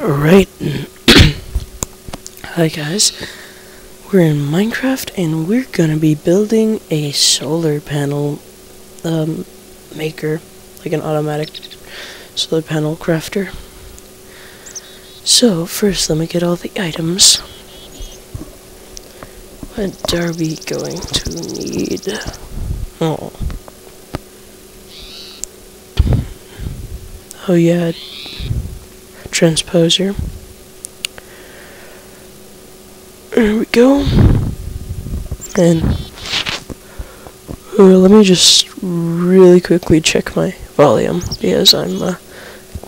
Alright. Hi guys. We're in Minecraft and we're gonna be building a solar panel maker, like an automatic solar panel crafter. So first let me get all the items. What are we going to need? Oh yeah, transposer. There we go. And let me just really quickly check my volume because I'm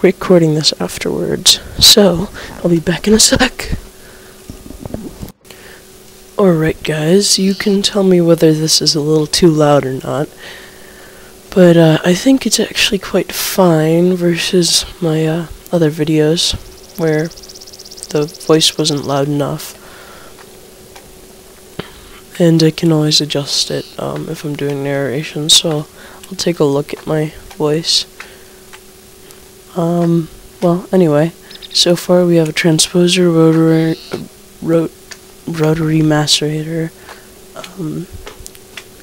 recording this afterwards. So I'll be back in a sec. Alright guys, you can tell me whether this is a little too loud or not. But I think it's actually quite fine versus my other videos where the voice wasn't loud enough. And I can always adjust it if I'm doing narration, so I'll take a look at my voice. Well, anyway, so far we have a transposer, rotary macerator,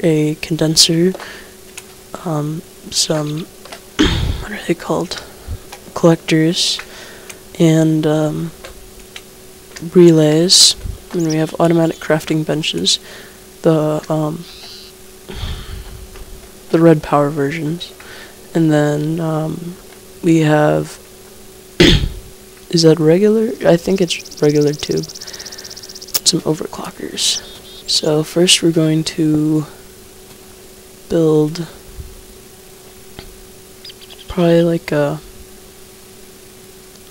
a condenser, some, what are they called, collectors, and relays, and we have automatic crafting benches, the red power versions, and then we have, is that regular? I think it's regular tube, some overclockers. So first we're going to build probably like a,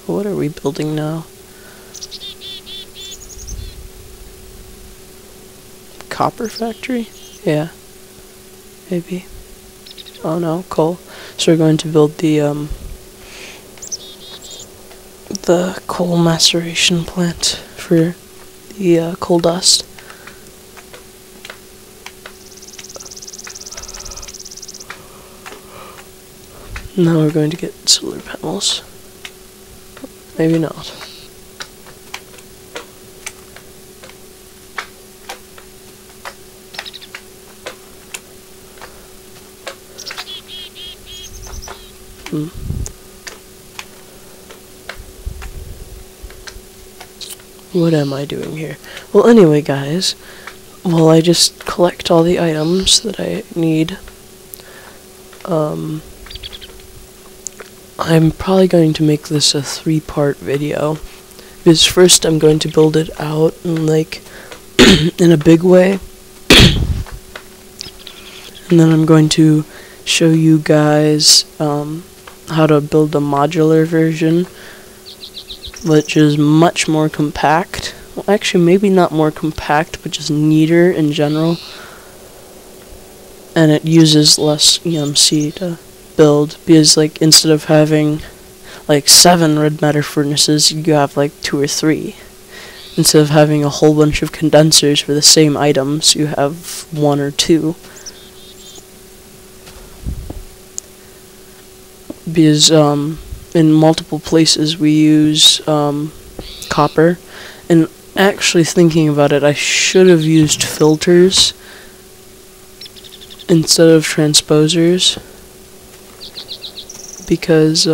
what are we building now? Copper factory? Yeah, maybe. Oh no, coal. So we're going to build the coal maceration plant for the coal dust. Now we're going to get solar panels. Maybe not. What am I doing here? Well, anyway, guys, while I just collect all the items that I need, I'm probably going to make this a 3-part video, because first I'm going to build it out in, like, in a big way, and then I'm going to show you guys, how to build a modular version, which is much more compact. Well, actually, maybe not more compact, but just neater in general. And it uses less EMC to build, because, like, instead of having, like, 7 red matter furnaces, you have, like, 2 or 3. Instead of having a whole bunch of condensers for the same items, you have 1 or 2. Because in multiple places we use copper, and actually thinking about it, I should have used filters instead of transposers, because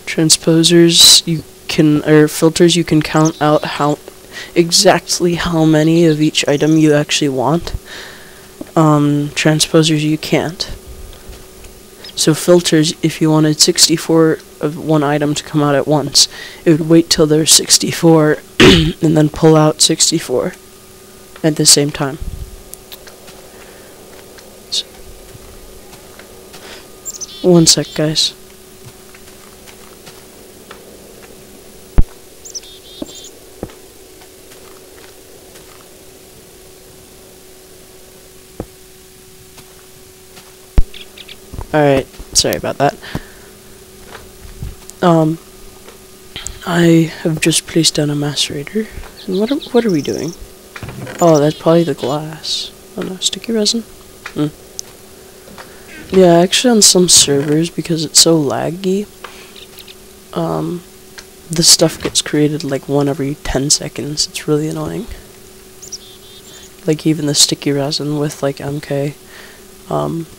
transposers filters you can count out exactly how many of each item you actually want. Transposers you can't. So filters, if you wanted 64 of one item to come out at once, it would wait till there's 64 and then pull out 64 at the same time. So, one sec, guys. Alright, sorry about that. I have just placed down a macerator. And what are we doing? Oh, that's probably the glass. Oh no, sticky resin? Yeah, actually on some servers, because it's so laggy, this stuff gets created like one every 10 seconds. It's really annoying. Like even the sticky resin with like MK,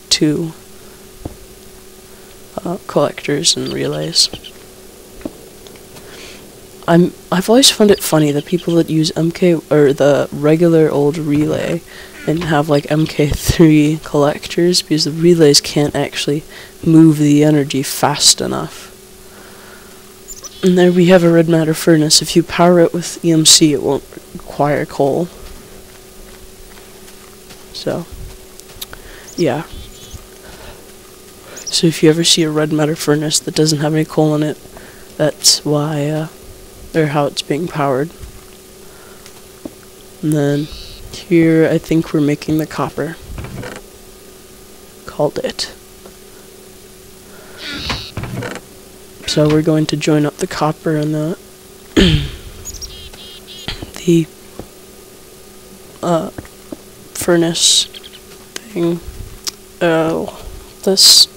2 collectors and relays. I've always found it funny that people that use MK or the regular old relay and have like MK3 collectors, because the relays can't actually move the energy fast enough. And there we have a red matter furnace. If you power it with EMC, it won't require coal. So, yeah. So if you ever see a red matter furnace that doesn't have any coal in it, that's why, or how it's being powered. And then here I think we're making the copper. Called it. So we're going to join up the copper and the the furnace thing. Oh, this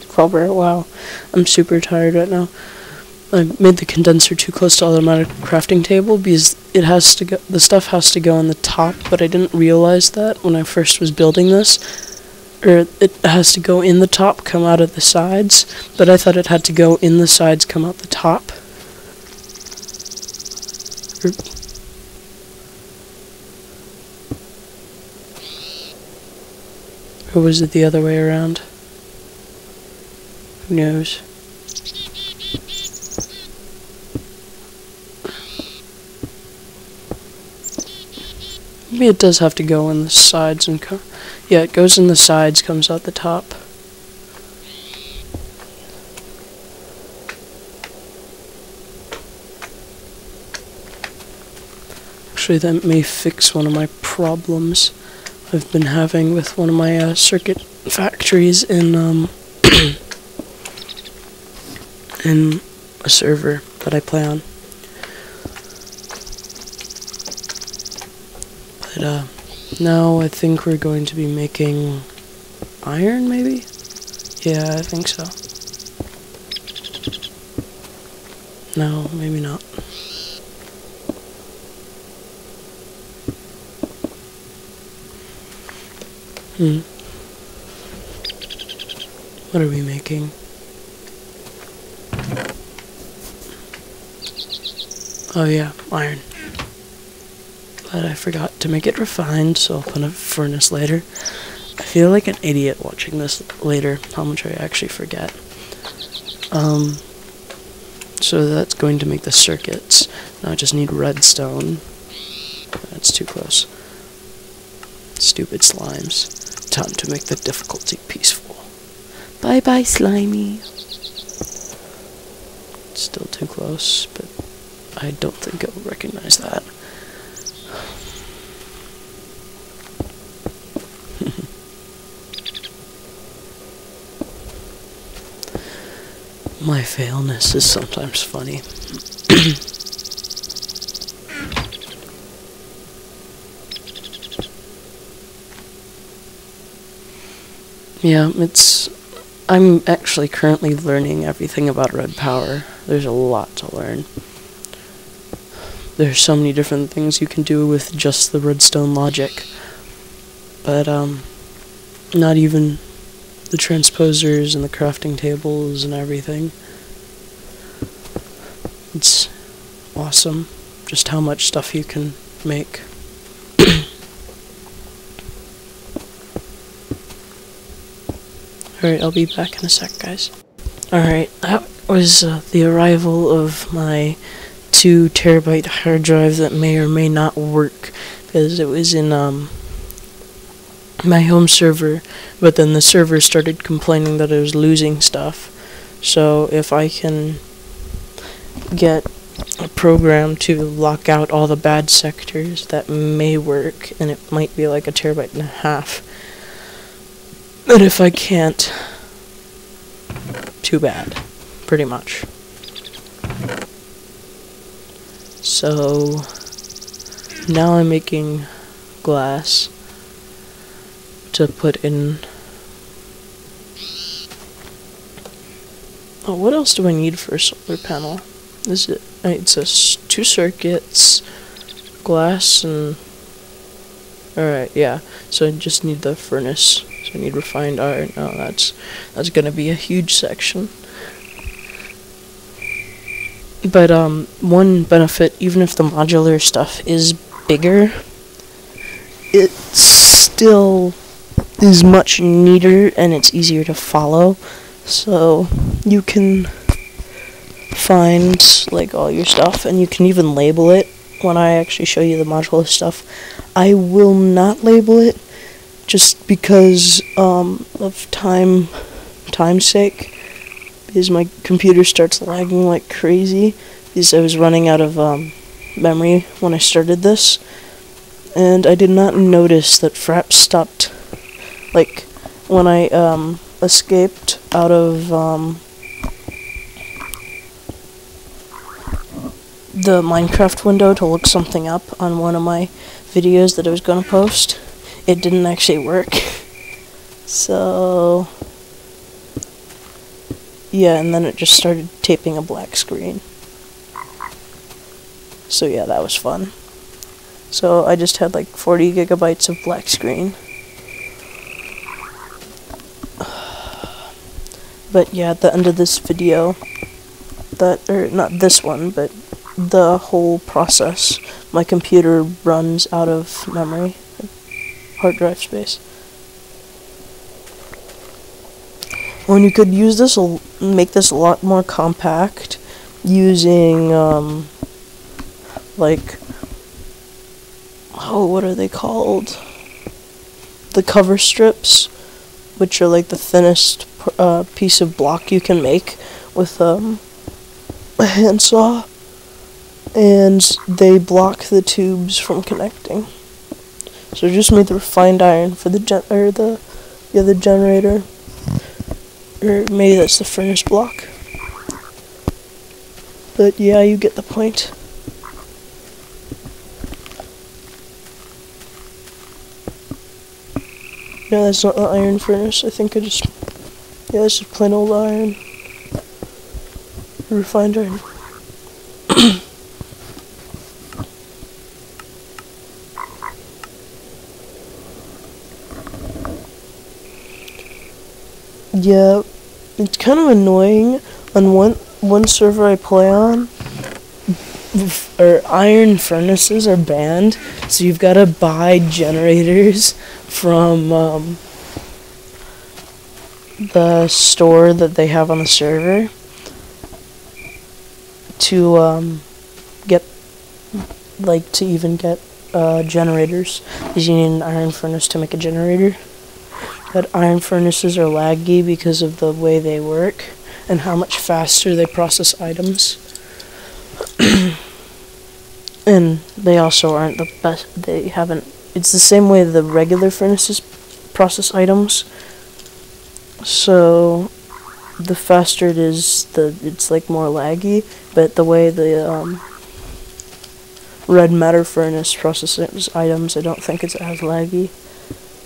crawler. Wow, I'm super tired right now. I made the condenser too close to automatic crafting table because it has to go. The stuff has to go on the top, but I didn't realize that when I first was building this. Or it has to go in the top, come out of the sides, but I thought it had to go in the sides, come out the top. Or was it the other way around? Who knows? Maybe it does have to go in the sides and come. Yeah, it goes in the sides, comes out the top. Actually, that may fix one of my problems I've been having with one of my circuit factories in in a server that I play on. But now I think we're going to be making iron, maybe? Yeah, I think so. No, maybe not. What are we making? Oh yeah, iron. But I forgot to make it refined, so I'll put a furnace later. I feel like an idiot watching this later, how much I actually forget. So that's going to make the circuits. Now I just need redstone. That's too close. Stupid slimes. Time to make the difficulty peaceful. Bye bye, slimy. Still too close, but I don't think it will recognize that. My failness is sometimes funny. Yeah, I'm actually currently learning everything about red power. There's a lot to learn. There's so many different things you can do with just the redstone logic. But, not even the transposers and the crafting tables and everything. It's awesome just how much stuff you can make. Alright, I'll be back in a sec, guys. Alright, that was the arrival of my 2 terabyte hard drive that may or may not work, because it was in my home server, but then the server started complaining that it was losing stuff. So if I can get a program to lock out all the bad sectors, that may work, and it might be like 1.5 terabytes. But if I can't, too bad, pretty much. So now I'm making glass to put in Oh, what else do I need for a solar panel? Is it? It says 2 circuits, glass, and alright, yeah. So I just need the furnace. So I need refined iron. Oh, that's gonna be a huge section. But one benefit, even if the modular stuff is bigger, it still is much neater and it's easier to follow. So you can find like all your stuff, and you can even label it. When I actually show you the modular stuff, I will not label it just because of time's sake. Because my computer starts lagging like crazy, because I was running out of memory when I started this, and I did not notice that Fraps stopped, like, when I escaped out of the Minecraft window to look something up on one of my videos that I was going to post. It didn't actually work. So yeah, and then it just started taping a black screen. So yeah, that was fun. So I just had like 40 gigabytes of black screen. But yeah, at the end of this video, or not this one, but the whole process, my computer runs out of memory, hard drive space. When you could use this, make this a lot more compact, using, like, oh, what are they called? The cover strips, which are like the thinnest piece of block you can make with a handsaw, and they block the tubes from connecting. So just made the refined iron for the other generator. Or maybe that's the furnace block. But yeah, you get the point. No, that's not the iron furnace. I think yeah, this is plain old iron. Refined iron. Yeah, it's kind of annoying. On one server I play on, iron furnaces are banned, so you've got to buy generators from the store that they have on the server to even get generators, because you need an iron furnace to make a generator. But iron furnaces are laggy because of the way they work and how much faster they process items. And they also aren't the best. It's the same way the regular furnaces process items. So the faster it is, it's like more laggy. But the way the red matter furnace processes items, I don't think it's as laggy.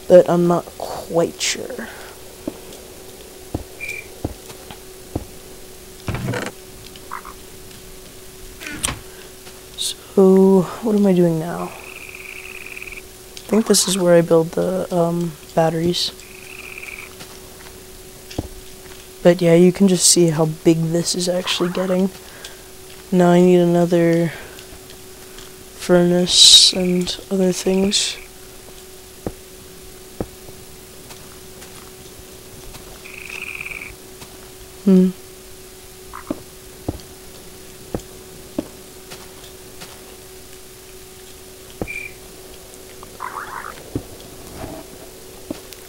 But I'm not quite sure. So, what am I doing now? I think this is where I build the batteries. But yeah, you can just see how big this is actually getting. Now I need another furnace and other things.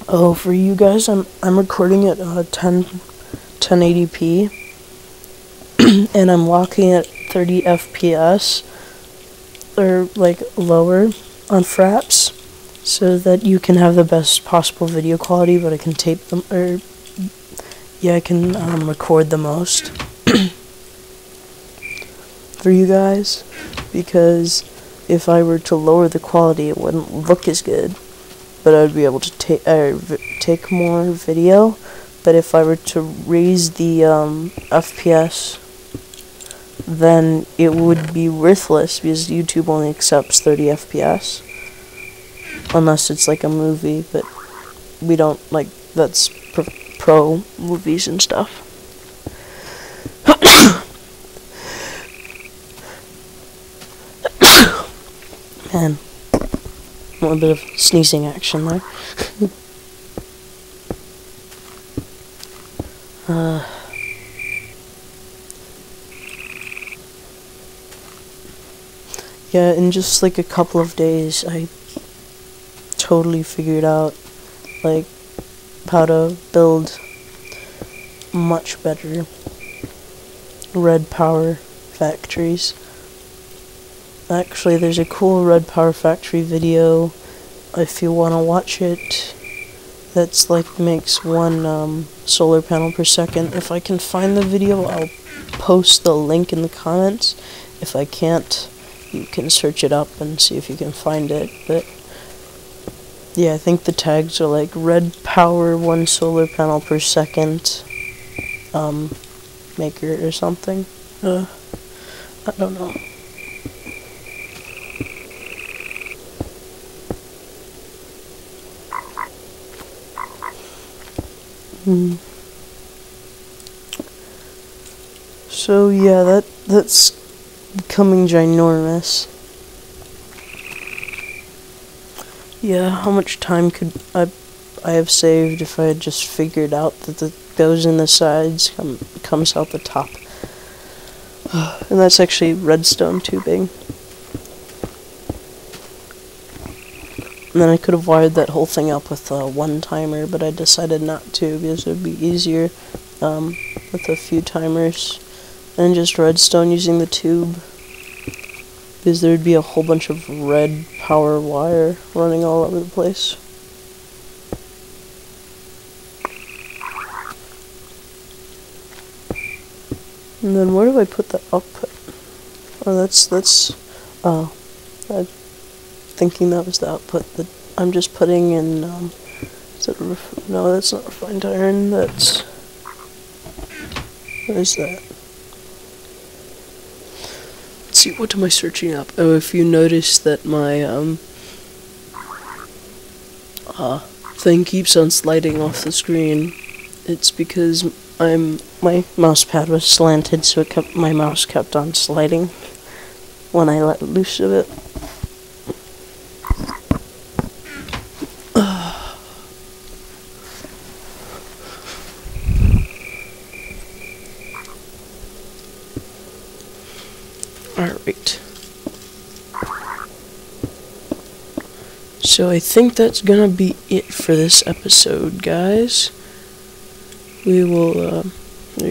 Oh, for you guys, I'm recording at 1080p, and I'm locking at 30 FPS, or like lower on Fraps, so that you can have the best possible video quality, but I can tape them, I can record the most for you guys, because if I were to lower the quality, it wouldn't look as good, but I'd be able to take more video, but if I were to raise the FPS, then it would be worthless because YouTube only accepts 30 FPS. Unless it's like a movie, but we don't, like, that's pro movies and stuff. Man, a little bit of sneezing action there. Yeah, in just like a couple of days, I totally figured out, like, how to build much better red power factories. Actually, there's a cool red power factory video, if you want to watch it, that's like makes one solar panel per second. If I can find the video, I'll post the link in the comments. If I can't, you can search it up and see if you can find it. But yeah, I think the tags are like red power 1 solar panel per second maker or something. I don't know. So yeah, that's becoming ginormous. Yeah, how much time could I have saved if I had just figured out that the goes in the sides comes out the top. And that's actually redstone tubing. And then I could have wired that whole thing up with a one-timer, but I decided not to because it would be easier with a few timers and just redstone using the tube, because there would be a whole bunch of red power wire running all over the place. And then where do I put the output? Oh, I'm thinking that was the output, but I'm just putting in, no, that's not refined iron, what is that? Let's see, what am I searching up? Oh, if you notice that my, thing keeps on sliding off the screen, it's because my mouse pad was slanted, so my mouse kept on sliding when I let loose of it. Alright. So I think that's gonna be it for this episode, guys. We will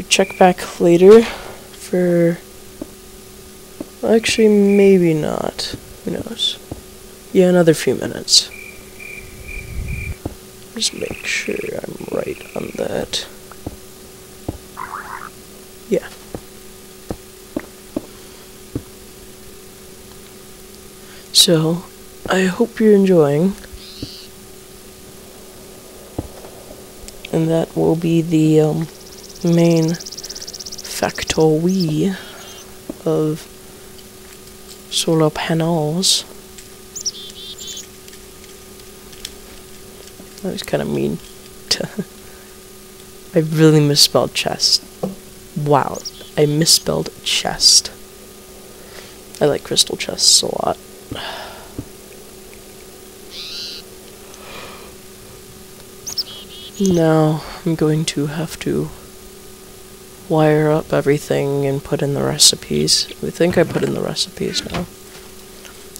check back later for... Actually, maybe not. Who knows? Yeah, another few minutes. Just make sure I'm right on that. Yeah. So, I hope you're enjoying. And that will be the main factory of solar panels. That was kind of mean. I really misspelled chest. Wow, I misspelled chest. I like crystal chests a lot. Now I'm going to have to wire up everything and put in the recipes. I think I put in the recipes now.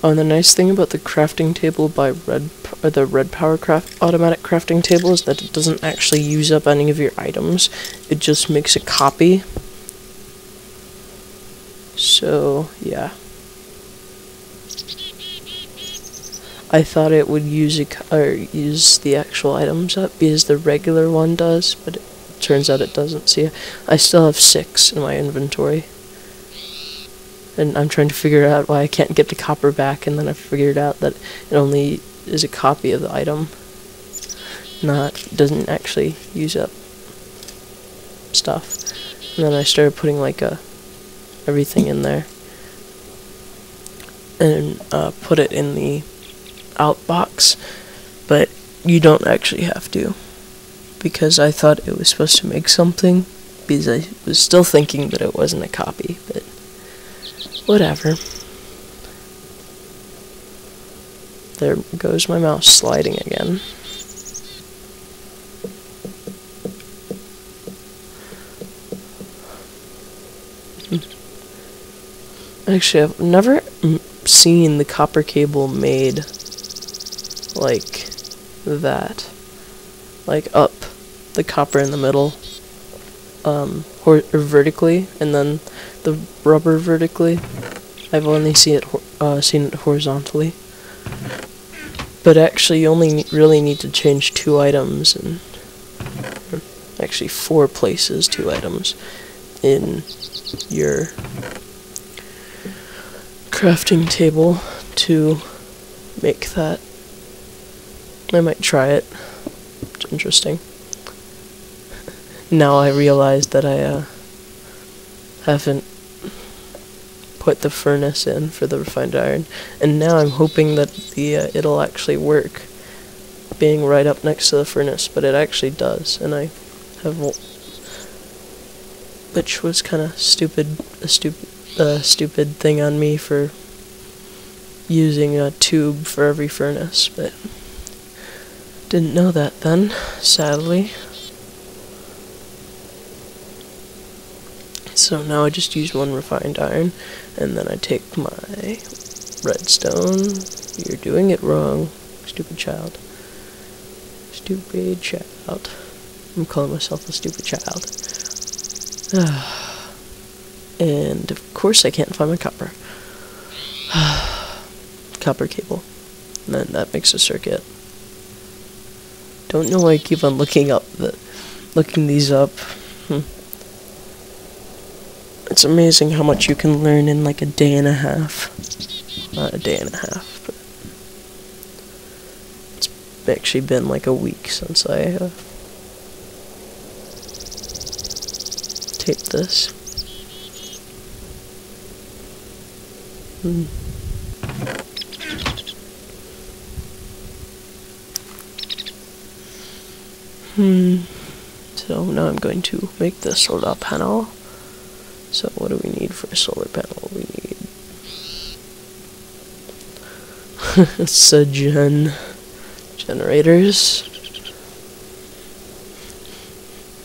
Oh, and the nice thing about the crafting table by the red power automatic crafting table is that it doesn't actually use up any of your items. It just makes a copy. So yeah. I thought it would use the actual items up because the regular one does, but it turns out it doesn't. See, I still have 6 in my inventory, and I'm trying to figure out why I can't get the copper back. And then I figured out that it only is a copy of the item, doesn't actually use up stuff. And then I started putting like everything in there, and put it in the out box, but you don't actually have to, because I thought it was supposed to make something, because I was still thinking that it wasn't a copy, but whatever. There goes my mouse sliding again. Actually, I've never seen the copper cable made like that. Like up, the copper in the middle, or vertically, and then the rubber vertically. I've only seen it horizontally. But actually, you only really need to change 2 items, and actually 4 places, 2 items in your crafting table to make that. I might try it. It's interesting. Now I realize that I haven't put the furnace in for the refined iron, and now I'm hoping that the it'll actually work, being right up next to the furnace. But it actually does, and I have, which was kind of stupid thing on me for using a tube for every furnace, but didn't know that then, sadly. So now I just use 1 refined iron, and then I take my redstone. You're doing it wrong, stupid child. Stupid child. I'm calling myself a stupid child. And of course I can't find my copper. Copper cable. And then that makes a circuit. Don't know why I keep on looking these up. It's amazing how much you can learn in like a day and a half. Not a day and a half, but it's actually been like a week since I taped this. So now I'm going to make the solar panel. So what do we need for a solar panel? We need generators.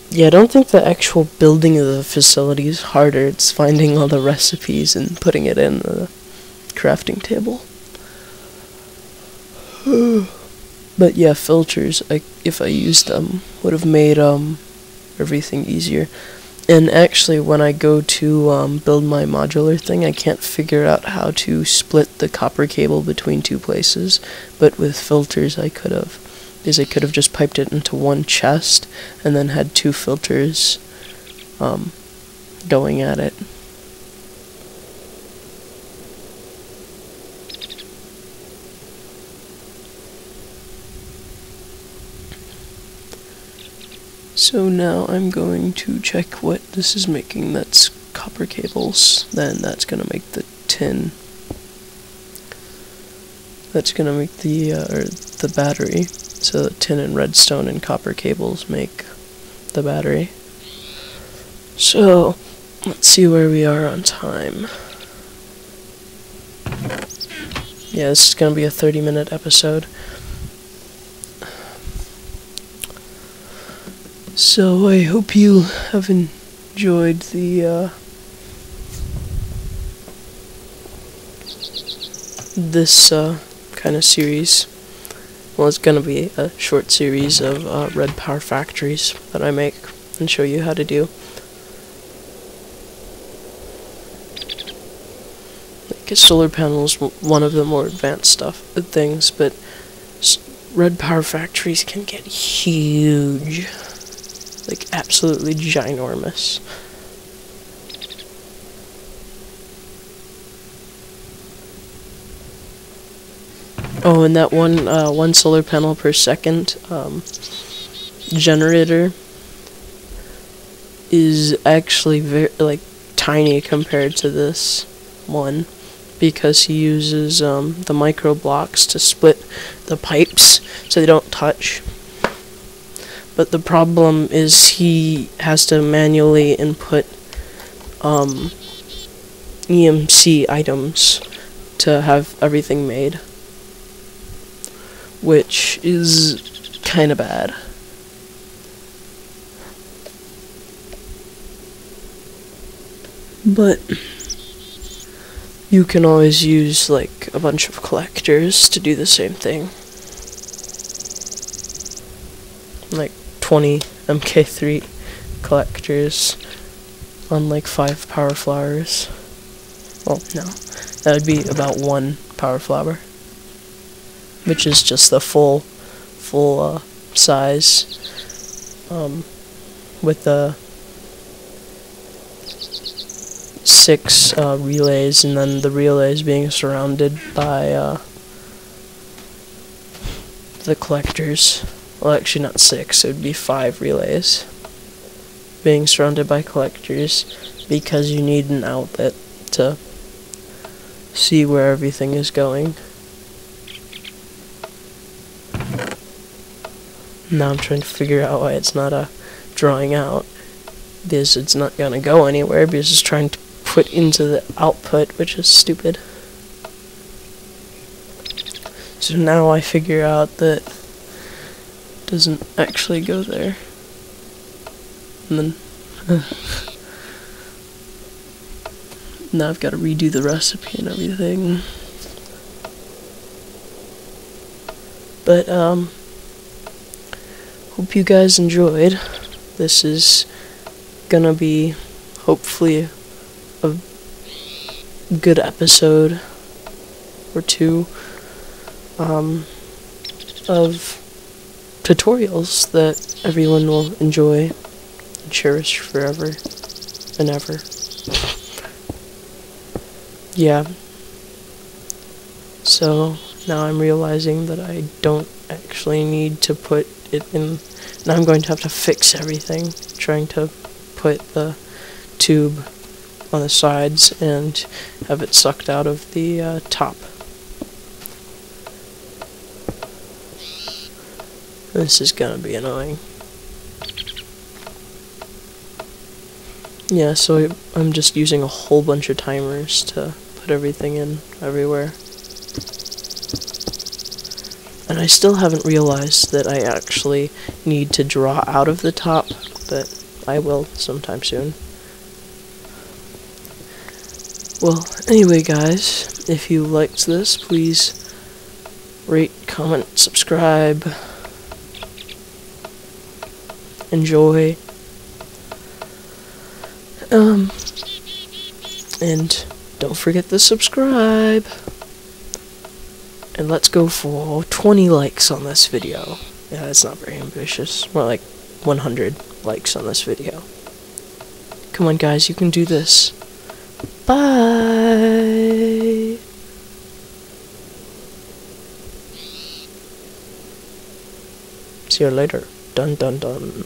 Yeah, I don't think the actual building of the facility is harder. It's finding all the recipes and putting it in the crafting table. But yeah, filters, if I used them, would have made everything easier. And actually, when I go to build my modular thing, I can't figure out how to split the copper cable between 2 places. But with filters, I could have, because I could have just piped it into 1 chest and then had 2 filters going at it. So now I'm going to check what this is making. That's copper cables. Then that's gonna make the tin. That's gonna make the battery. So the tin and redstone and copper cables make the battery. So let's see where we are on time. Yeah, this is gonna be a 30-minute episode. So I hope you have enjoyed the this kind of series. Well, it's gonna be a short series of red power factories that I make and show you how to do. Like a solar panel is one of the more advanced things, but red power factories can get huge. Like, absolutely ginormous. Oh, and that one solar panel per second generator is actually very like tiny compared to this one, because he uses the micro blocks to split the pipes so they don't touch. But the problem is he has to manually input EMC items to have everything made, which is kind of bad. But you can always use like a bunch of collectors to do the same thing. Like 20 MK3 collectors on like 5 power flowers. Well, no, that would be about 1 power flower, which is just the full size, with the 6 relays, and then the relays being surrounded by the collectors. Well, actually not 6, it would be 5 relays being surrounded by collectors, because you need an outlet to see where everything is going. Now I'm trying to figure out why it's not drawing out, because it's not gonna go anywhere, because it's trying to put into the output, which is stupid. So now I figure out that it doesn't actually go there. And then now I've got to redo the recipe and everything. But hope you guys enjoyed. This is gonna be hopefully a good episode or two of tutorials that everyone will enjoy and cherish forever and ever. Yeah. So now I'm realizing that I don't actually need to put it in. Now I'm going to have to fix everything, trying to put the tube on the sides and have it sucked out of the top. This is gonna be annoying. Yeah, so I'm just using a whole bunch of timers to put everything in everywhere. And I still haven't realized that I actually need to draw out of the top, but I will sometime soon. Well, anyway guys, if you liked this, please rate, comment, subscribe, enjoy, and don't forget to subscribe. And let's go for 20 likes on this video. Yeah, that's not very ambitious. More like 100 likes on this video. Come on guys, you can do this. Bye! See you later. Dun dun dun.